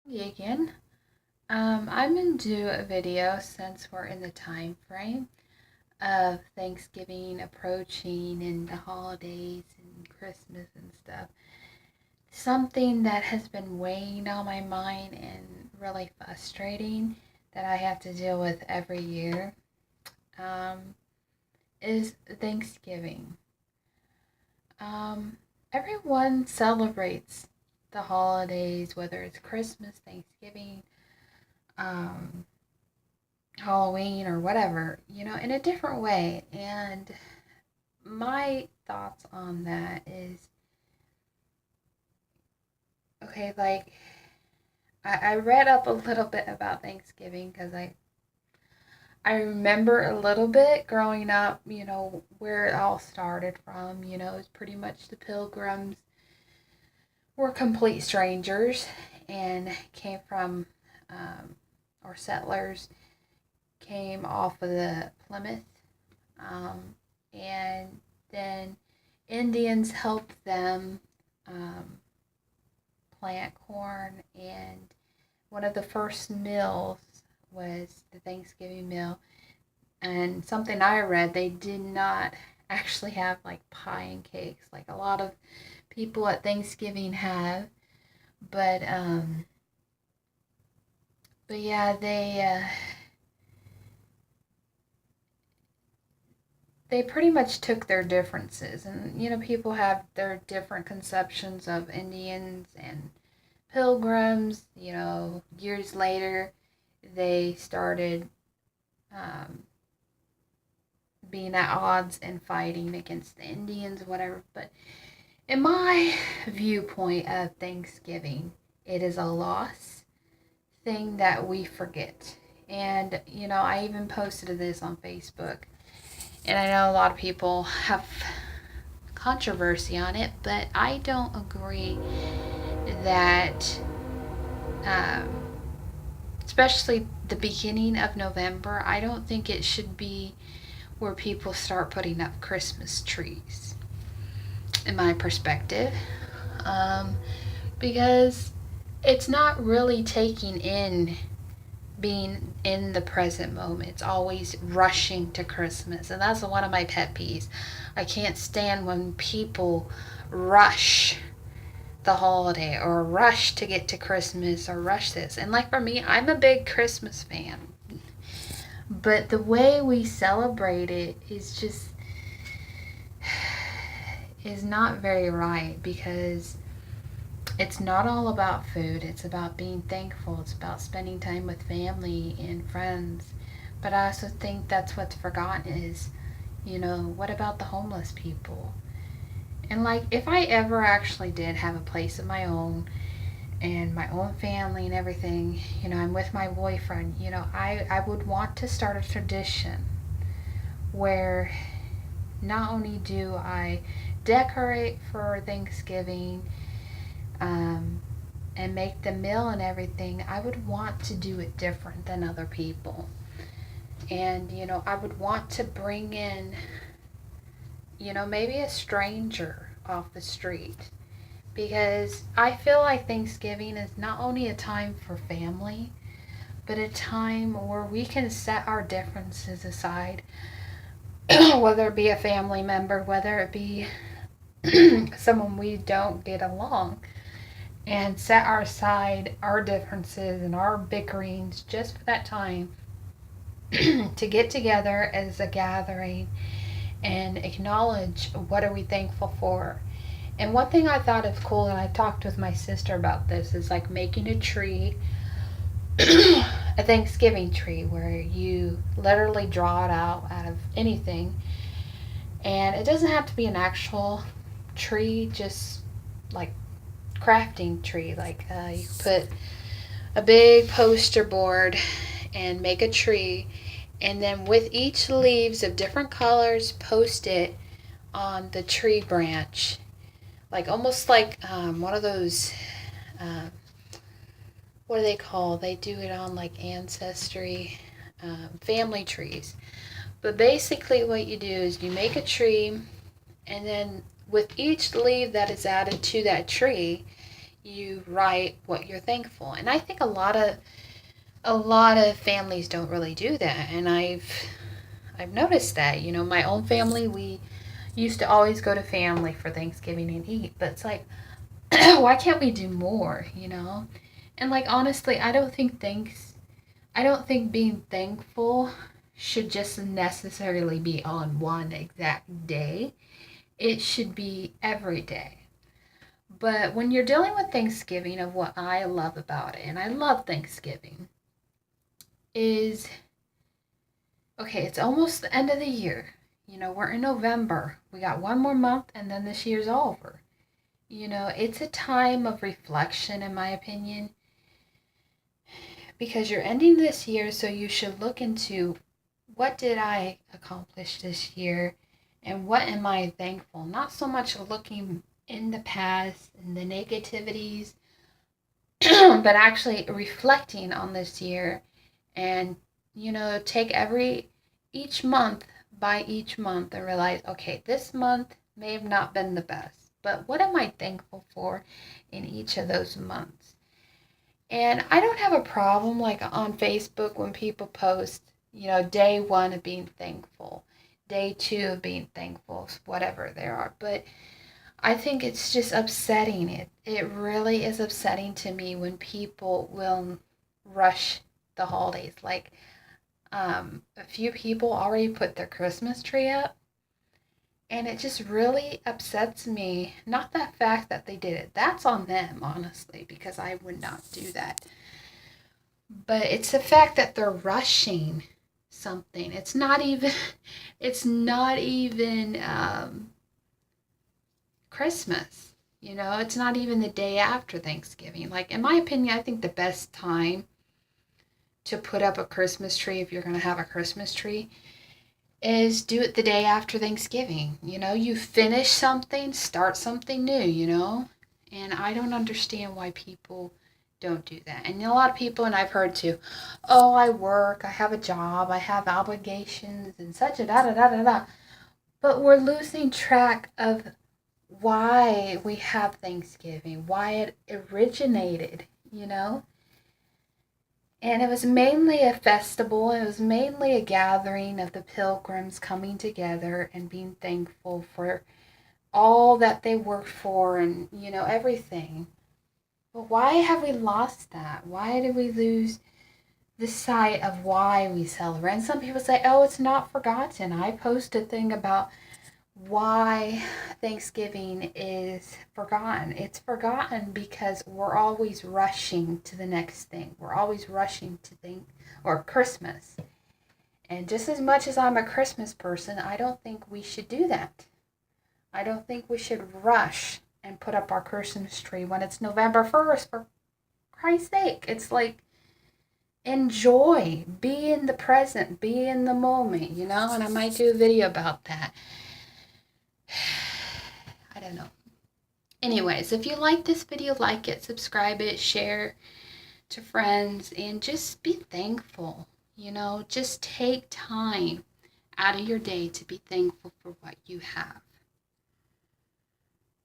Me again. I'm gonna do a video since we're in the time frame of Thanksgiving approaching and the holidays and Christmas and stuff. Something that has been weighing on my mind and really frustrating that I have to deal with every year um, is Thanksgiving. Everyone celebrates the holidays, whether it's Christmas, Thanksgiving, um, Halloween or whatever, in a different way. And my thoughts on that is okay, like I read up a little bit about Thanksgiving because I remember a little bit growing up, where it all started from. It's pretty much the pilgrims were complete strangers and came from, or settlers came off of the Plymouth, um, and then Indians helped them um, plant corn. And one of the first meals was the Thanksgiving meal. And something I read, they did not actually have like pie and cakes like a lot of people at Thanksgiving have, but yeah, they pretty much took their differences. And people have their different conceptions of Indians and pilgrims. Years later they started um, being at odds and fighting against the Indians, whatever. But in my viewpoint of Thanksgiving, it is a loss thing that we forget. And I even posted this on Facebook, and I know a lot of people have controversy on it, but I don't agree that, um, especially the beginning of November, I don't think it should be where people start putting up Christmas trees, in my perspective, um, because it's not really taking in being in the present moment. It's always rushing to Christmas. And that's one of my pet peeves. I can't stand when people rush the holiday or rush to get to Christmas or rush this. And like for me, I'm a big Christmas fan. But the way we celebrate it is not very right, because it's not all about food. It's about being thankful. It's about spending time with family and friends. But I also think that's what's forgotten is, what about the homeless people? And like, if I ever actually did have a place of my own and my own family and everything, I'm with my boyfriend, I would want to start a tradition where not only do I decorate for Thanksgiving, um, and make the meal and everything, I would want to do it different than other people. And, I would want to bring in, maybe a stranger off the street. Because I feel like Thanksgiving is not only a time for family, but a time where we can set our differences aside, whether it be a family member, whether it be someone we don't get along, and set aside our differences and our bickerings just for that time to get together as a gathering and acknowledge what are we thankful for. And one thing I thought is cool, and I talked with my sister about this, is like making a tree, a Thanksgiving tree, where you literally draw it out of anything. And it doesn't have to be an actual tree, just like crafting tree. Like you put a big poster board and make a tree, and then with each leaves of different colors, post it on the tree branch, like almost like one of those. Uh, what are they called? They do it on like ancestry, family trees. But basically, what you do is you make a tree, and then with each leaf that is added to that tree, you write what you're thankful. And I think a lot of families don't really do that. And I've noticed that. My own family, we used to always go to family for Thanksgiving and eat, but it's like, why can't we do more? And like, honestly, I don't think being thankful should just necessarily be on one exact day. It should be every day. But when you're dealing with Thanksgiving, of what I love about it, and I love Thanksgiving, is okay, it's almost the end of the year. We're in November. We got one more month and then this year's over. It's a time of reflection, in my opinion, because you're ending this year, so you should look into what did I accomplish this year and what am I thankful? Not so much looking in the past and the negativities, but actually reflecting on this year and, take each month by each month and realize, okay, this month may have not been the best, but what am I thankful for in each of those months? And I don't have a problem like on Facebook when people post, day one of being thankful, day two of being thankful, whatever there are. But I think it's just upsetting. It really is upsetting to me when people will rush the holidays. Like, a few people already put their Christmas tree up, and it just really upsets me. Not the fact that they did it, that's on them, honestly, because I would not do that. But it's the fact that they're rushing something. It's not even Christmas. It's not even the day after Thanksgiving. Like, in my opinion, I think the best time to put up a Christmas tree, if you're going to have a Christmas tree, is do it the day after Thanksgiving. You finish something, start something new. And I don't understand why people don't do that. And a lot of people, and I've heard too, oh, I work, I have a job, I have obligations, and such a da da da da da. But we're losing track of why we have Thanksgiving, why it originated. And it was mainly a festival. It was mainly a gathering of the pilgrims coming together and being thankful for all that they worked for and, everything. But why have we lost that? Why did we lose the sight of why we celebrate? And some people say, oh, it's not forgotten. I posted a thing about why Thanksgiving is forgotten. It's forgotten because we're always rushing to the next thing. We're always rushing to or Christmas. And just as much as I'm a Christmas person, I don't think we should do that. I don't think we should rush and put up our Christmas tree when it's November 1st, for Christ's sake. It's like, enjoy, be in the present, be in the moment, and I might do a video about that. I don't know. Anyways, if you like this video, like it, subscribe it, share to friends, and just be thankful. Just take time out of your day to be thankful for what you have.